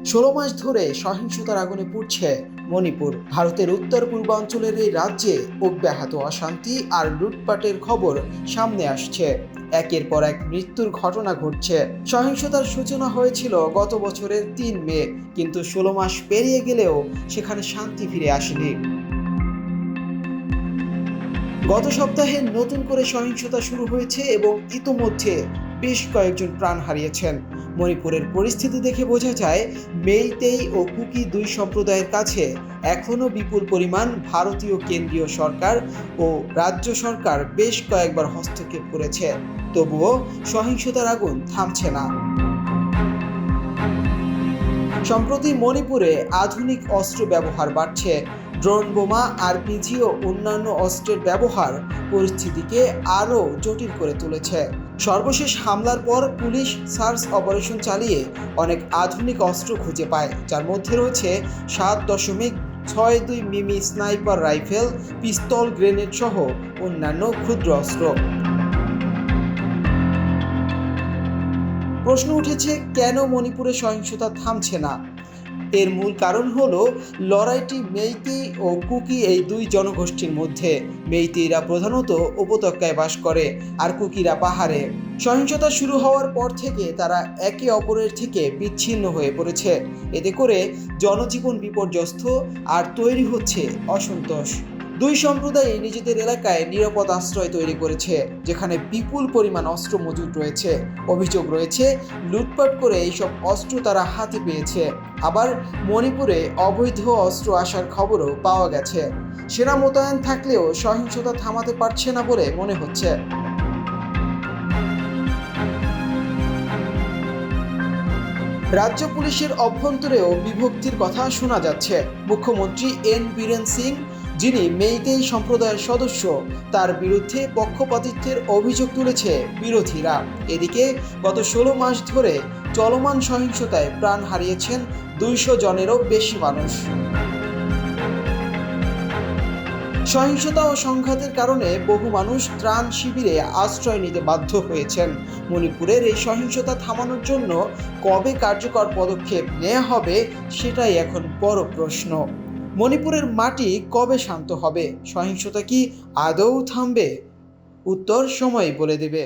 16 মাস ধরে সহিংসতার আগুনে পুড়ছে মণিপুর। ভারতের উত্তর পূর্বাঞ্চলের এই রাজ্যে অব্যাহত অশান্তি আর লুটপাটের খবর সামনে আসছে। একের পর এক মৃত্যুর ঘটনা ঘটছে। সহিংসতার সূচনা হয়েছিল গত বছরের 3 মে, কিন্তু 16 মাস পেরিয়ে গেলেও সেখানে শান্তি ফিরে আসেনি। গত সপ্তাহে নতুন করে সহিংসতা শুরু হয়েছে এবং ইতোমধ্যে বেশ কয়েকজন প্রাণ হারিয়েছেন। মণিপুরের পরিস্থিতি দেখে বোঝা যায়, মেইতেই ও কুকি দুই সম্প্রদায়ের কাছে এখনও বিপুল পরিমাণ ভারতীয় কেন্দ্রীয় সরকার ও রাজ্য সরকার বেশ কয়েকবার হস্তক্ষেপ করেছে। তবুও সহিংসতার আগুন থামছে না। সম্প্রতি মণিপুরে আধুনিক অস্ত্র ব্যবহার বাড়ছে। ড্রোন বোমা, আরপিজি ও অন্যান্য অস্ত্রের ব্যবহার পরিস্থিতিকে আরও জটিল করে তুলেছে। সর্বশেষ হামলার পর পুলিশ সার্চ অপারেশন চালিয়ে অনেক আধুনিক অস্ত্র খুঁজে পায়, যার মধ্যে রয়েছে 7.62 মিমি স্নাইপার রাইফেল, পিস্তল, গ্রেনেড সহ অন্যান্য ক্ষুদ্র অস্ত্র। প্রশ্ন উঠেছে, কেন মণিপুরে সহিংসতা থামছে না? এর মূল কারণ হলো লড়াইটি মেইতেই ও কুকি এই দুই জনগোষ্ঠীর মধ্যে। মেইতেইরা প্রধানত উপত্যকায় বাস করে আর কুকিরা পাহাড়ে। সহিংসতা শুরু হওয়ার পর থেকে তারা একে অপরের থেকে বিচ্ছিন্ন হয়ে পড়েছে। এতে করে জনজীবন বিপর্যস্ত আর তৈরি হচ্ছে অসন্তোষ। দুই সম্প্রদায় নিজেদের এলাকায় নিরাপদ আশ্রয় তৈরি করেছে, যেখানে বিপুল পরিমাণ অস্ত্র মজুদ রয়েছে। অভিযোগ রয়েছে, লুটপাট করে এইসব অস্ত্র তারা হাতে পেয়েছে। আবার মণিপুরে অবৈধ অস্ত্র আসার খবরও পাওয়া গেছে। সেনা মোতায়েন থাকলেও সহিংসতা থামাতে পারছে না বলে মনে হচ্ছে। রাজ্য পুলিশের অভ্যন্তরেও বিভক্তির কথা শোনা যাচ্ছে। মুখ্যমন্ত্রী এন বীরেন সিং, যিনি মেইতেই সম্প্রদায়ের সদস্য, তার বিরুদ্ধে পক্ষপাতিত্বের অভিযোগ তুলেছে বিরোধীরা। এদিকে গত 16 মাস ধরে চলমান সহিংসতায় প্রাণ হারিয়েছেন 200 জনেরও বেশি মানুষ। সহিংসতা ও সংঘাতের কারণে বহু মানুষ ত্রাণ শিবিরে আশ্রয় নিতে বাধ্য হয়েছেন। মণিপুরের এই সহিংসতা থামানোর জন্য কবে কার্যকর পদক্ষেপ নেওয়া হবে, সেটাই এখন বড় প্রশ্ন। মণিপুরের মাটি কবে শান্ত হবে? সহিংসতা কি আদৌ থামবে? উত্তর সময়ই বলে দেবে।